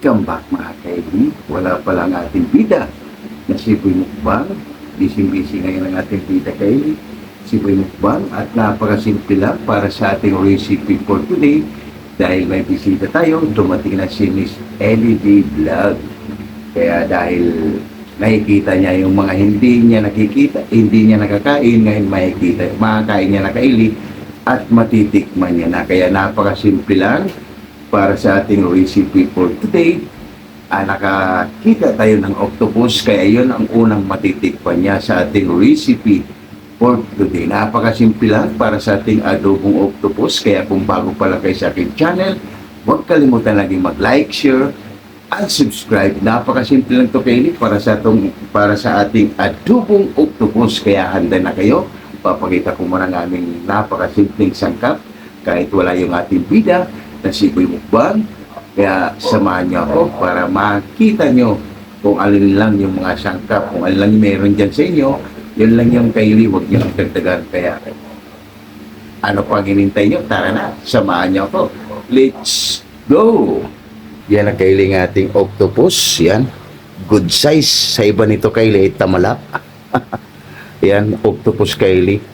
Welcome back mga kaibigan. Wala pa lang ating bida na si Boy Mukbang. Busy-busy ngayon ang ating bida kaibigan. Si Boy Mukbang at napakasimple lang para sa ating recipe for today. Dahil may bisita tayo, dumating na si Miss LED Vlog. Kaya dahil nakikita niya yung mga hindi niya nakikita, hindi niya nakakain, ngayon makakain niya na kaili at matitikman niya na. Kaya napakasimple lang para sa ating recipe for today. Nakakita tayo ng octopus, kaya yun ang unang matitikpan niya sa ating recipe for today. Napakasimple lang para sa ating adobong octopus, kaya kung bago pa lang kayo sa aking channel, huwag kalimutan laging mag-like, share, and subscribe. Napakasimple lang to kaili para sa ating adobong octopus, kaya handa na kayo. Papakita ko muna ng aming napakasimpleng sangkap kahit wala yung ating bida na si Boy Mukbang. Kaya samahan niyo ako para makita niyo kung alin lang yung mga sangkap, kung alin lang yung meron dyan sa inyo, yun lang yung kaili, huwag niyo dagdagan. Kaya ano pang hinintay niyo? Tara na, samahan niyo ako. Let's go! Yan ang kaili ng ating octopus. Yan, good size. Sa iba nito kaili ay tamala. Yan, octopus kaili.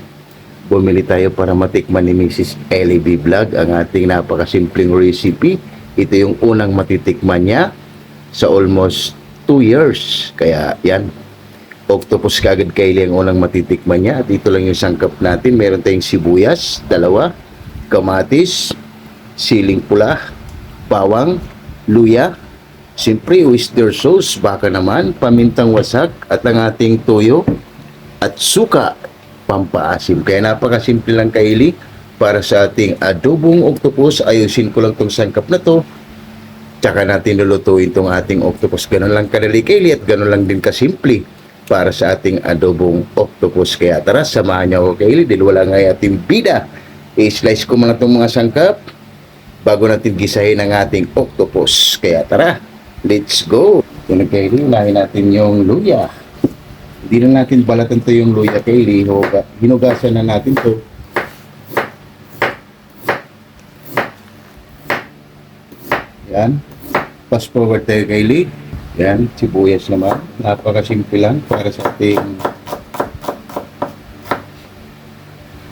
Bumili tayo para matikman ni Mrs. LED Vlog ang ating napakasimpleng recipe. Ito yung unang matitikman niya sa almost 2 years. Kaya yan, octopus kagad kaili ang unang matitikman niya. At ito lang yung sangkap natin. Meron tayong sibuyas, 2, kamatis, siling pula, bawang, luya, siyempre oyster sauce, baka naman, pamintang wasak, at ang ating toyo at suka pampaasim. Kaya napakasimple lang kaili para sa ating adobong octopus. Ayusin ko lang tong sangkap na to, tsaka natin lulutuin tong ating octopus. Ganun lang kadali kaili at ganun lang din kasimple para sa ating adobong octopus. Kaya tara, samahan niyo ako kaili dahil wala nga ating bida. I-slice ko muna tong mga sangkap bago natin gisahin ang ating octopus. Kaya tara, let's go. Yun kaili, unahin natin yung luya. Hindi na natin balatan to yung luya kaili. Hinugasan na natin to. Yan. Fast forward tayo kaili. Yan. Sibuyas naman. Napakasimple lang para sa ating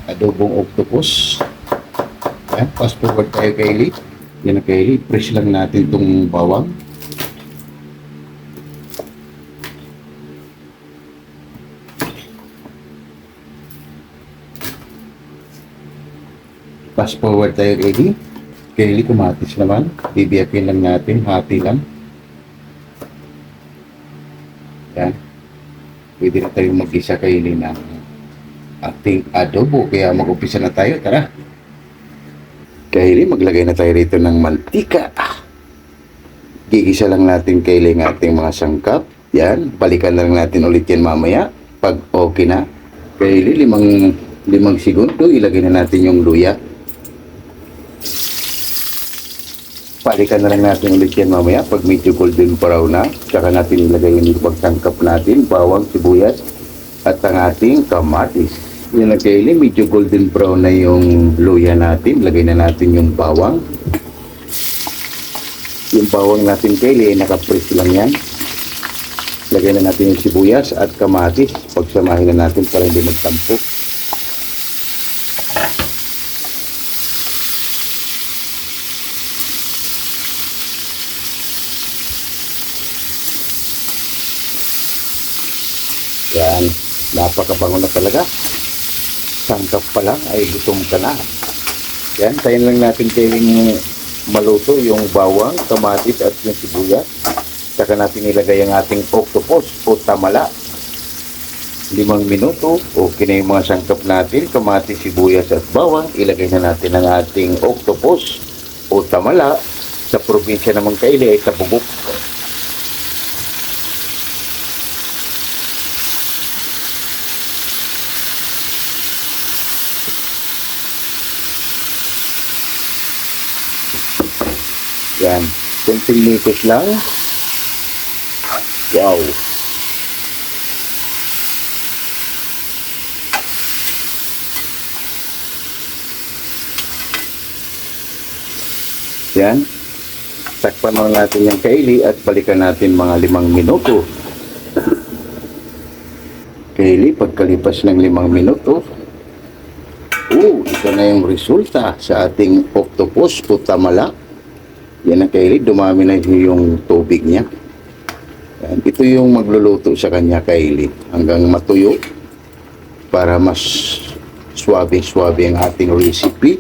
adobong octopus. Yan. Fast forward tayo kaili. Yan na kaili. Press lang natin itong bawang. Fast forward tayo kaili. Kaili, kumatis naman. Bibiyakin lang natin. Hati lang. Yan. Pwede na tayong mag-isa kaili ng ating adobo. Kaya mag-upisa na tayo. Tara. Kaili, maglagay na tayo rito ng mantika. Gigisa lang natin kaili ng ating mga sangkap. Yan. Balikan na lang natin ulit yan mamaya. Pag okay na. Kaili, limang segundo. Ilagay na natin yung luya. Balikan na lang natin ulit yan mamaya pag medyo golden brown na. Tsaka natin ilagay yung pagsangkap natin, bawang, sibuyas, at ang ating kamatis. Yan na kaili, medyo golden brown na yung luya natin. Lagay na natin yung bawang. Yung bawang natin kaili, nakapress lang yan. Lagay na natin yung sibuyas at kamatis. Pagsamahin na natin para hindi magtampo. Yan, napakabango na talaga. Sangkap pa lang ay gutom ka na. Yan, tayin lang natin kailing maluto yung bawang, kamatis at yung sibuyas. Saka natin ilagay ang ating octopus o tamala. 5 minuto, okay na yung mga sangkap natin, kamatis, sibuyas at bawang. Ilagay na natin ang ating octopus o tamala. Sa probinsya naman kaili ay tabubok. Yan, kunting litis lang. Wow. Yan. Takpan mo natin yung kaili at balikan natin mga 5 minuto. Kaili, pagkalipas ng 5 minuto, ito na yung resulta sa ating octopus o tamala. Yan ang kaili, dumami na yung tubig niya. Yan. Ito yung magluluto sa kanya kaili hanggang matuyo para mas swabe-swabe ang ating recipe.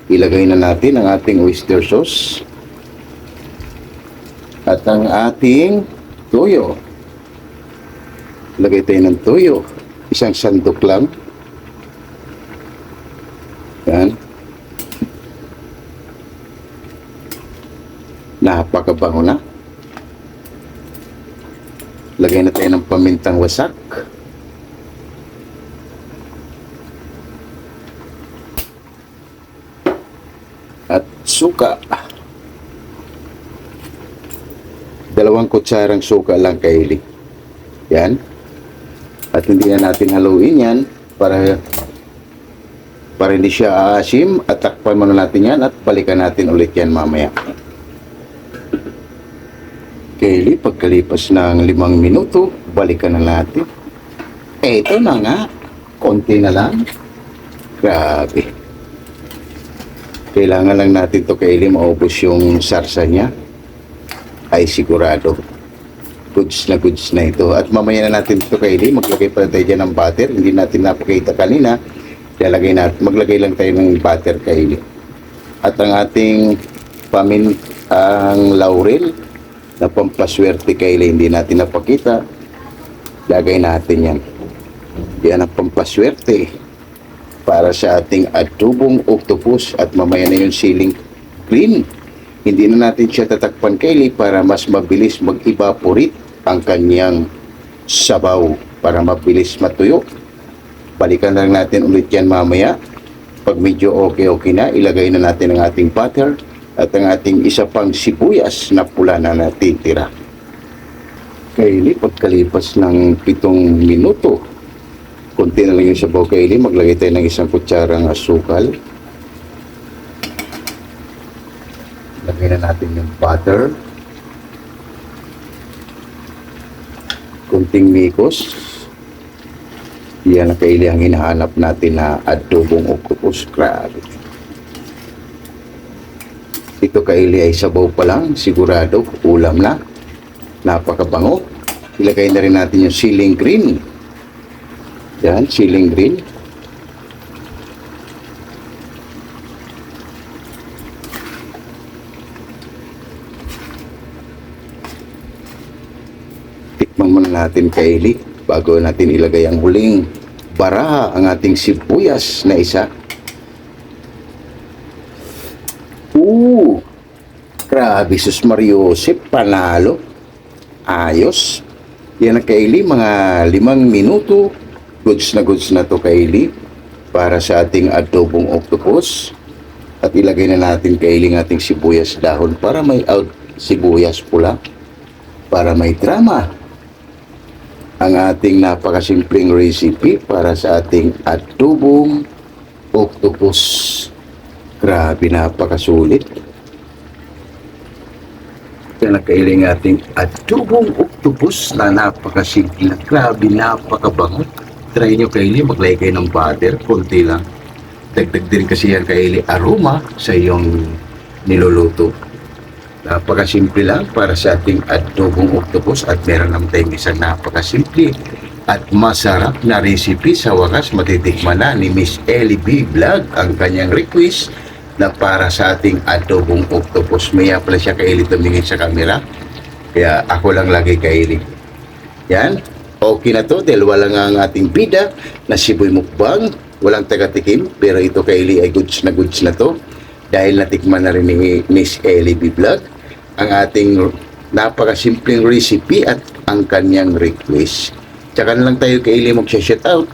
Ilagay na natin ang ating oyster sauce at ang ating toyo. Lagay tayo ng toyo. 1 sandok lang. Yan. Napakabango na. Lagay na tayo ng pamintang wasak. At suka. 2 kutsarang suka lang kaili. Yan. At hindi na natin haluin yan para hindi siya aasim. At takpan muna natin yan at balikan natin ulit yan mamaya. Kaili, pagkalipas ng 5 minuto, balikan na natin. Ito na nga. Konti na lang. Grabe. Kailangan lang natin to kaili maubos yung sarsa niya. Ay sigurado. Goods na ito. At mamaya na natin ito kaili. Maglagay pa tayo dyan ng butter. Hindi natin napakita kanina. Maglagay lang tayo ng butter kaili. At ang ating ang laurel na pampaswerte kaili. Hindi natin napakita. Lagay natin yan. Yan ang pampaswerte para sa ating adobong octopus at mamaya na yung siling green. Hindi na natin siya tatakpan kaili para mas mabilis mag-evaporate ang kanyang sabaw para mabilis matuyo. Balikan lang natin ulit yan mamaya. Pag medyo okay na, ilagay na natin ang ating butter at ang ating isa pang sibuyas na pula na natitira. Kaili, pagkalipas ng 7 minuto, konti na lang yung sabaw kaili, maglagay tayo ng 1 kutsarang asukal. Lagay na natin yung butter. Kunting mikos. Yan ang kaili ang hinahanap natin na adobong octopus. Grabe. Ito kaili ay sabaw pa lang, sigurado, ulam na. Napakabango. Ilagay na rin natin yung siling green. Yan, siling green. Tikman muna natin kaili bago natin ilagay ang huling baraha, ang ating sibuyas na isa. Grabe, sus Mariosep, panalo. Ayos. Yan ang kaili, mga 5 minuto. Goods na to kaili para sa ating adobong octopus. At ilagay na natin kaili ng ating sibuyas dahon para may sibuyas pula para may drama. Ang ating napakasimpleng recipe para sa ating adobong octopus. Grabe, napakasulit. Yan ang kaili ng ating adobong octopus na napakasimple. Grabe, napakabango. Try nyo kaili, maglagay kayo ng butter, konti lang. Dagdag din kasi yan kaili aroma sa iyong niluluto. Napakasimple lang para sa ating adobong octopus at meron naman tayong isang napakasimple at masarap na recipe. Sa wakas, matitikman na ni Miss Ellie B. Vlog ang kanyang request na para sa ating adobong octopus. Maya pala siya kaili tumingin sa camera. Kaya ako lang lagi kaili. Yan. Okay na to dahil wala nga ang ating bida na Siboy Mukbang. Walang taga-tikim pero ito kaili ay goods na to dahil natikman na rin ni Miss Ellie B. Vlog ang ating napakasimpleng recipe at ang kanyang request. Tsaka na lang tayo kaili mag-shoutout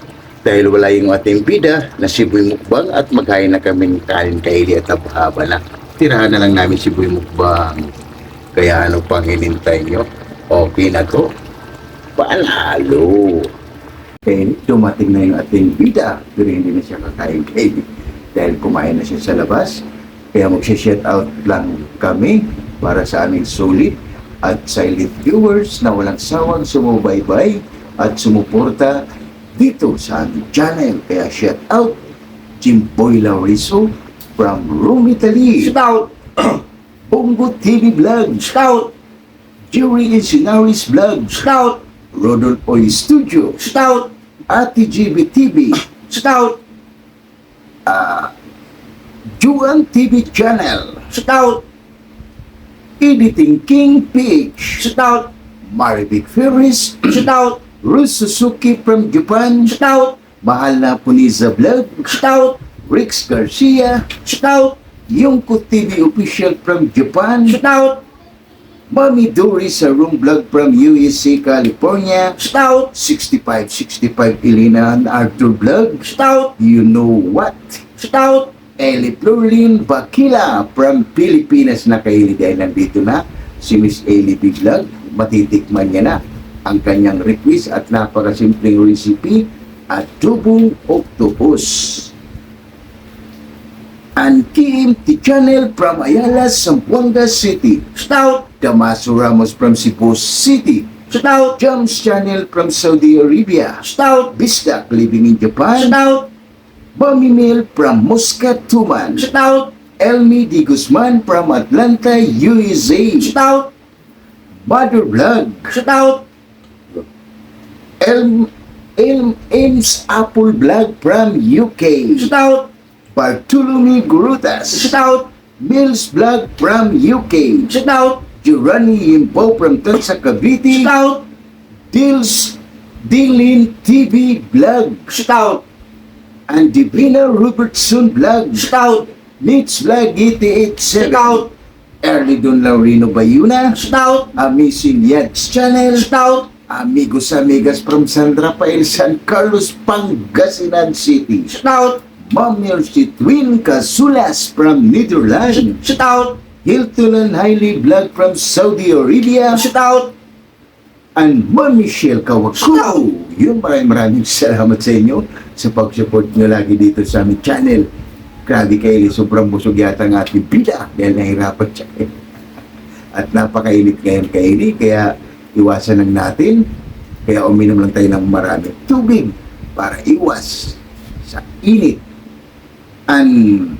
dahil wala yung ating bida na Siboy Mukbang at maghain na kami kanin kaili at haba na. Tirahan na lang namin Siboy Mukbang. Kaya ano pang hinintay nyo? Okay na to. Panalo. Dumating na yung ating bida pero hindi na siya kakain kaili dahil kumain na siya sa labas. Kaya mag-shout out lang kami para sa aming solid at silent viewers na walang sawang sumubaybay at sumuporta dito sa aming channel. Kaya shout out Jimboy Lauriso from Rome, Italy. Shout out! Bongo TV Vlog. Shout out! Jerry Insinaris Vlog. Shout out! Rodolfo Oy Studio. Shout out! Ate GB TV. Shout out! Juan TV Channel. Shout out! Editing King PH. Shout out! Maribig Ferris. Shout out! Ruth Suzuki from Japan. Shout out! Mahal na Puniza Vlog. Shout out! Rix Garcia. Shout out! Yungko TV Official from Japan. Shout out! Mami Doris sa Room Vlog from USC, California. Shout out! 6565 Elena and Arthur Vlog. Shout out! You know what? Shout out! Eli Florlin Bakila from Pilipinas na kahilig dahil nandito na si Miss Eli B. Vlog. Matitikman niya na ang kanyang request at napakasimpleng recipe at tubong octopus. And Kim T. Channel from Ayala, Zamboanga City. Shout out! Damaso Ramos from Cebu City. Shout out! Jams Channel from Saudi Arabia. Shout out! Bistak living in Japan. Shout out! Bami Mil from Muscat, Tuman. Shout out! Elmi Di Guzman from Atlanta, USA. Shout out! Mother Vlog. Shout out! Ames Apple Vlog from UK. Shout out! Bartolome Grutas. Shout out! Mills Vlog from UK. Shout out! Jurani Yimpo from Tansa Cavite. Shout out! Dilin TV Vlog. Shout out! And Divina Robertson Vlog. Shout out! Mitch Vlog 887. Shout out! Early Don Laurino Bayuna. Shout out! Amazing Yads Channel. Shout out! Amigos Amigas from San Rafael, San Carlos, Pangasinan City. Shout out! Ma'am Mercy Twin Casulas from Netherlands. Shout out! Hilton and Hailey Vlog from Saudi Arabia. Shout out! And Ma'am Michelle Kawako. Yun, maraming salamat sa inyo sa pag-support nyo lagi dito sa aming channel. Grabe kayo, sobrang busog yata ang ating bida dahil nahirapan siya. At napakainit ngayon kaili, kaya iwasan lang natin. Kaya uminom lang tayo ng maraming tubig para iwas sa init. And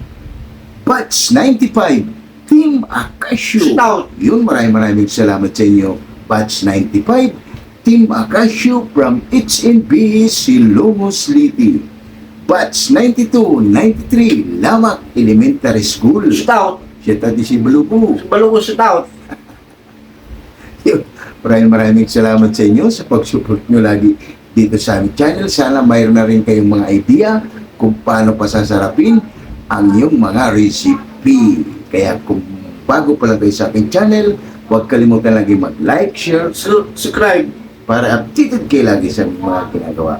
Batch 95 Team Acasio. Shout out! Yun, maraming salamat sa inyo. Batch 95 Team Acasio from HNB Silongos Liti. Batch 92, 93 Lamak Elementary School. Shout out! Siya tati si Balubo. Balugo shout out! Yun, maraming salamat sa inyo sa pag-support nyo lagi dito sa aming channel. Sana mayroon na rin kayong mga idea kung paano pasasarapin ang iyong mga recipe. Kaya kung bago pa lang kayo sa aking channel, huwag kalimutan lagi mag-like, share, Subscribe! para updated kayo lagi sa mga ginagawa.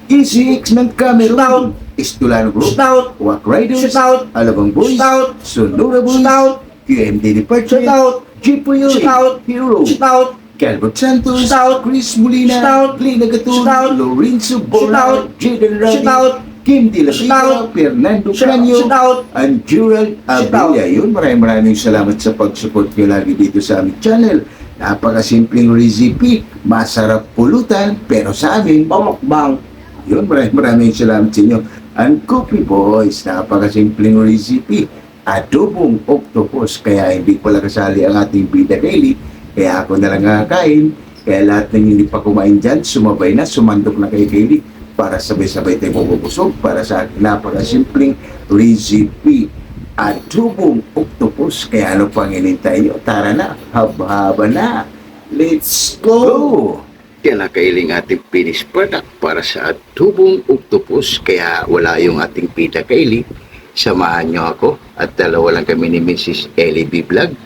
Easy X ng camera. Shout out! Istulano Group. Shout out! Wak Riders. Shout out! Alabang Boys. Shout out! Sonora Boys. Shout out! QMD Department. Shout out! Jipoyo. Shout out! Hero. Shout out! Calvert Santos. Shout out! Chris Molina. Shout out! Lina Gatun. Shout out! Lorenzo Shout Bola. out! Jaden Rabi. Shout out! Kim De La Shout Vega. out! Fernando Shout Canyo. out! And Gerald Shout Abella. Yun, maraming salamat sa pag-support nyo lagi dito sa aming channel. Napakasimpleng recipe, masarap pulutan, pero sa amin, Pamukbang! yun, maraming salamat sa inyo. And Coffee Boys, napakasimpleng recipe, adobong octopus, kaya hindi pala kasali ang ating bida daily, kaya ako na lang kakain, kaya lahat ng hindi pa kumain dyan, sumabay na, sumandok na kay Kaylee, para sabay-sabay tayo mabubusog, para sa ating napakasimpleng recipe, adobong octopus. Kaya ano pang inintay nyo? Tara na, haba-haba na. Let's go! Yan ang kailing ating finished product para sa adobong octopus. Kaya wala yung ating pita kaili. Samahan nyo ako at dalawa lang kami ni Mrs. Ellie B. Vlog.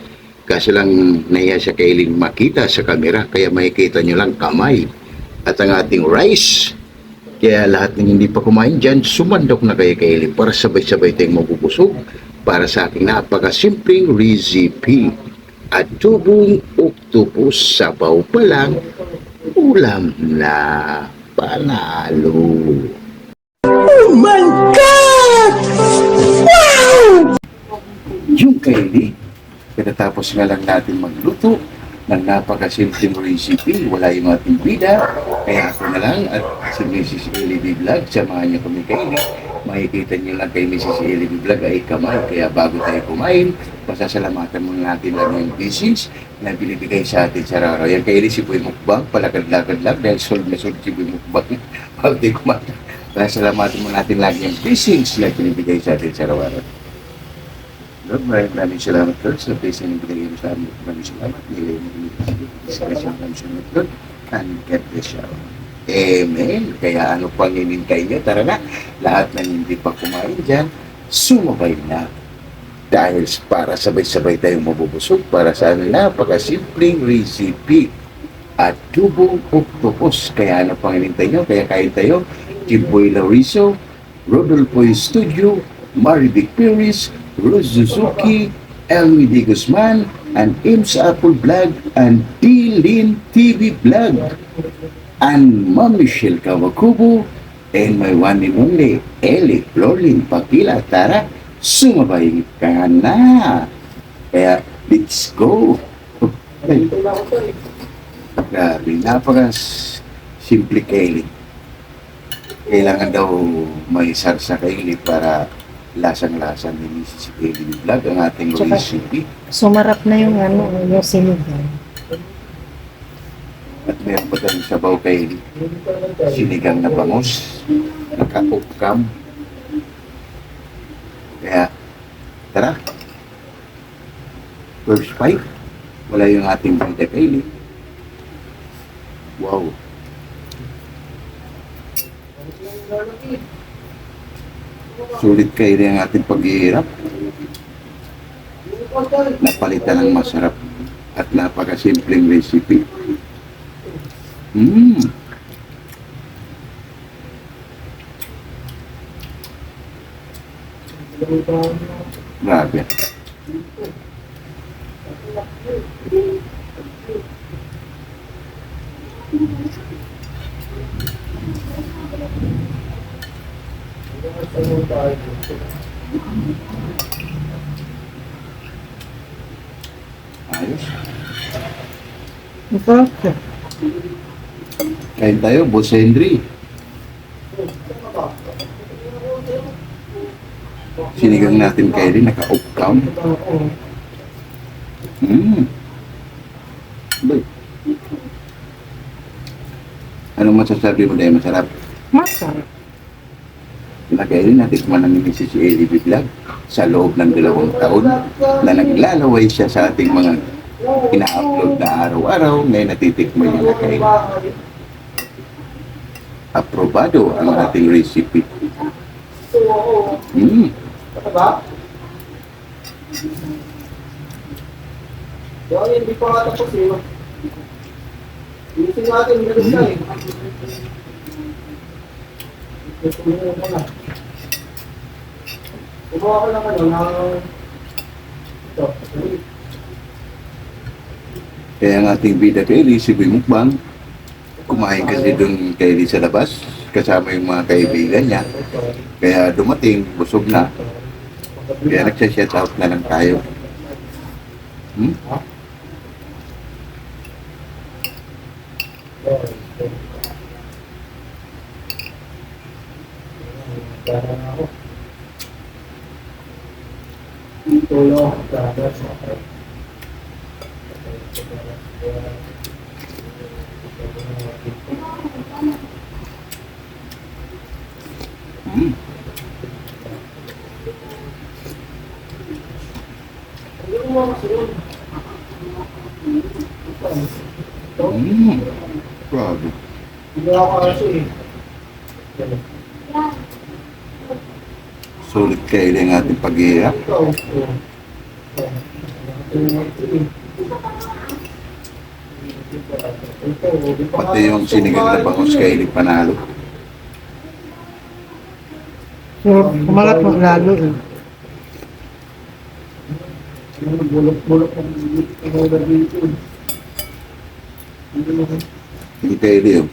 Kaso lang nahiya sa kailing makita sa kamera, kaya makikita nyo lang kamay. At ang ating rice. Kaya lahat ng hindi pa kumain dyan, sumandok na kayo kaili para sabay-sabay tayong mabubusog para sa aking napakasimpleng recipe. Adobong octopus, sabaw pa lang, ulam na panalo. Oh my God! Wow! Yung kaili, Pagkatapos nga lang natin magluto ng napakasimpleng recipe, wala yung ating bida, kaya ako na lang at si Mrs. LED Vlog, samahan niyo kami kayo. Makikita niyo lang kay Mrs. LED Vlog ay kamay, kaya bago tayo kumain, pasasalamatan muna natin lang yung blessings na binibigay sa atin sa araw. Yan kay si Boy Mukbang, palakad-lakad lang, dahil sold na sold si Boy Mukbang, bago tayo kumain. Pasasalamatan muna natin lagi yung blessings na binibigay sa atin sa araw-araw. Lord, maraming salamat, Lord, sa blessing na binigay mo sa amin. Maraming salamat. Nilay mo kami sa maraming salamat, Lord. And God bless you. Amen. Kaya ano pang hinintay niyo? Tara na. Lahat ng hindi pa kumain dyan, sumabay na. Dahil para sabay-sabay tayong mabubusog para sa napakasimpleng recipe. Adobong octopus. Kaya ano pang hinintay niyo? Kaya kain tayo. Jimboy Lauriso, Rodolfo Studio, Marivic Perez, Rose Suzuki, Elmi D. Guzman, and Ims Apple Vlog, and D-Lin TV Vlog, and Ma'am Michelle Kawakubo, and my one and only, Ellie Florlin Pakila. Tara, sumabay ka na! Kaya, let's go! Grabe, simple kaili. Kailangan daw may sarsa kaili para lasang-lasang ni Mrs. Ellie Vlog ang ating Tsaka, recipe. Sumarap na yung yung sinigang. At meron pa tayong sabaw kay sinigang na bangus, naka-ukam. Kaya, tara. First bite, wala yung ating bida kay Wow. Sulit kayo rin ang ating paghihirap. Napalitan ng masarap at napakasimpleng recipe. Grabe. Ayos. Masarap siya. Kain tayo, Boss Henry. Sinigang natin kayo rin, naka-upcam. Bay. Anong masasabi mo dahil masarap? Masarap. Lagay rin natin kumanan ni Mrs. Ellie Vlog sa loob ng 2 taon na naglalaway siya sa ating mga ina-upload na araw-araw. Ngayon natitikman niya na kayo. Aprobado ang ating recipe. Hindi pa nga tapos eh. Isin natin, hindi na eh. Kumuha ko lang ng ito. Kaya ang ating bida kay Ellie, si Boy Mukbang, kumain kasi doon kay Ellie sa labas, kasama yung mga kaibigan niya. Kaya dumating, busog na. Kaya nagsha-shout out na lang tayo. Grabe. Hindi ako kasi eh. Sulit kayo rin ang ating paghihirap. Pati yung sinigang na bangus kay Ellie panalo. So, kumalat mo lalo eh. Bulok-bulok ang dito. Hindi kayo rin yun.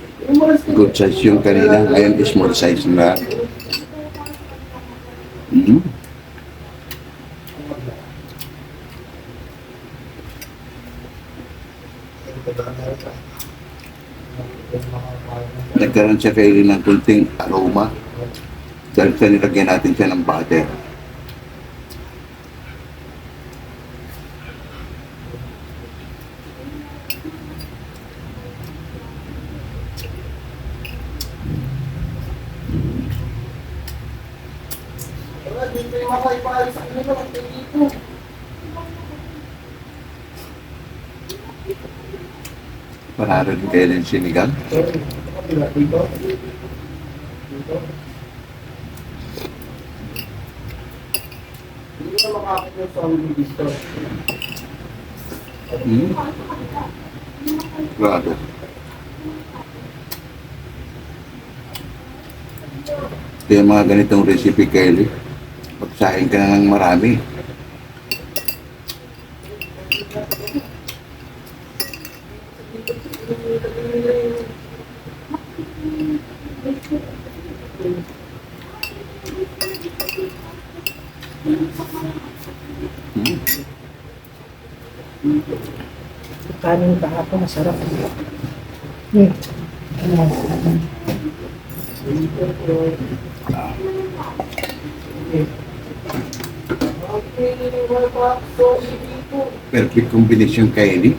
Good size yung kanina. Ngayon small size na. nagkaroon siya kayo ng kunting aroma dahil sa nilagyan natin siya ng butter. Wala, dito yung makaipalis sa kanila. Dito. Panalo din kayo ng sinigang. Kapila, dito. Dito. Hindi na makakita sa amin dito. Grabe. Kaya mga ganitong recipe, Kelly, pagsahin ka na ng marami. Kanin kahapon, masarap. Hmm. Perfect combination, Kelly.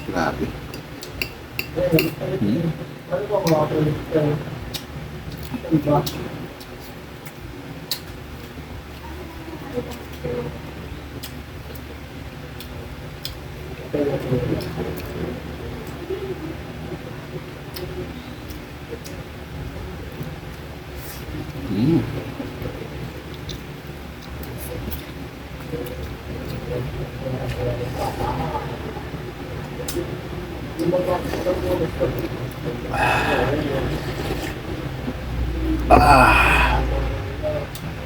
Grabe.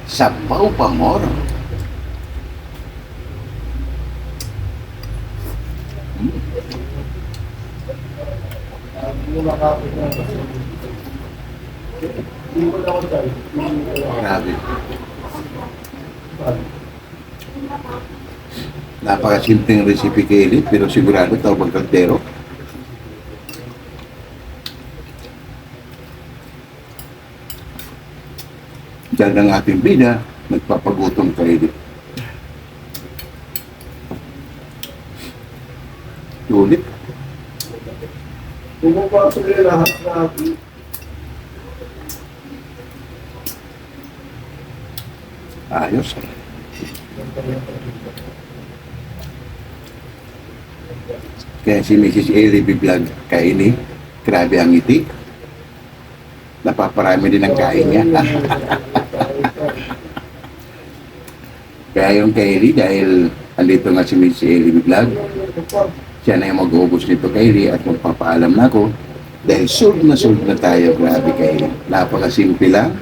Sabaw pa more. Grabe. Napakasimpleng recipe, Kelly, pero sigurado tawag kaldero. Dahil ang ating bida, nagpapagutom, Kelly. Ulit. Pumapasok nila lahat natin. Ayos. Kaya si Mrs. Ellie Vlog kaini, grabe ang ngiti. Napaparami din ang kain niya. Kaya yung Kylie, dahil andito nga si Mrs. Ellie Vlog, siya na yung mag-uubos nito, Kylie, at magpapaalam na ako. Dahil sold na tayo, grabe, Kylie. Napakasimple lang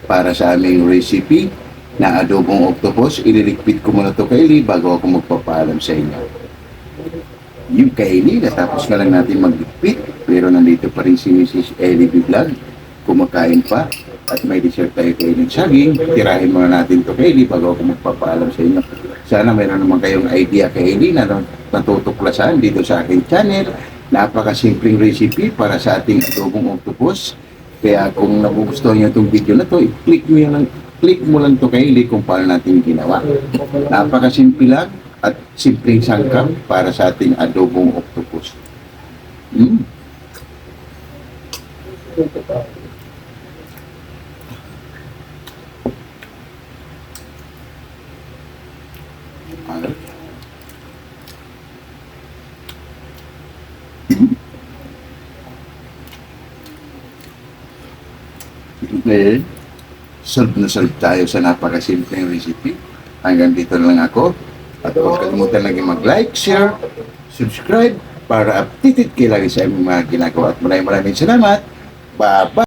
para sa aming recipe na adobong octopus. Ililigpit ko muna to, Kylie, bago ako magpapaalam sa inyo. Yung Kylie, natapos na lang natin magligpit, pero nandito pa rin si Mrs. Ellie Vlog. Kumakain pa at may dessert tayo kayo ng saging. Tirahin muna natin to, Kylie, bago ako magpapaalam sa inyo. Sana mayroon naman kayong idea, Kylie, na natutuklasan dito sa aking channel. Napakasimpleng recipe para sa ating adobong octopus. Kaya kung nagugustuhan nyo itong video na to, click mo lang to, Kylie, kung paano natin ginawa. Napakasimple lang at simpleng sangkap para sa ating adobong octopus. Okay. Solve na solve tayo sa napakasimpleng recipe. Hanggang dito na lang ako. At huwag kalimutan lagi mag-like, share, subscribe para updated kayo lagi sa aming mga ginagawa. At maraming salamat. Bye-bye!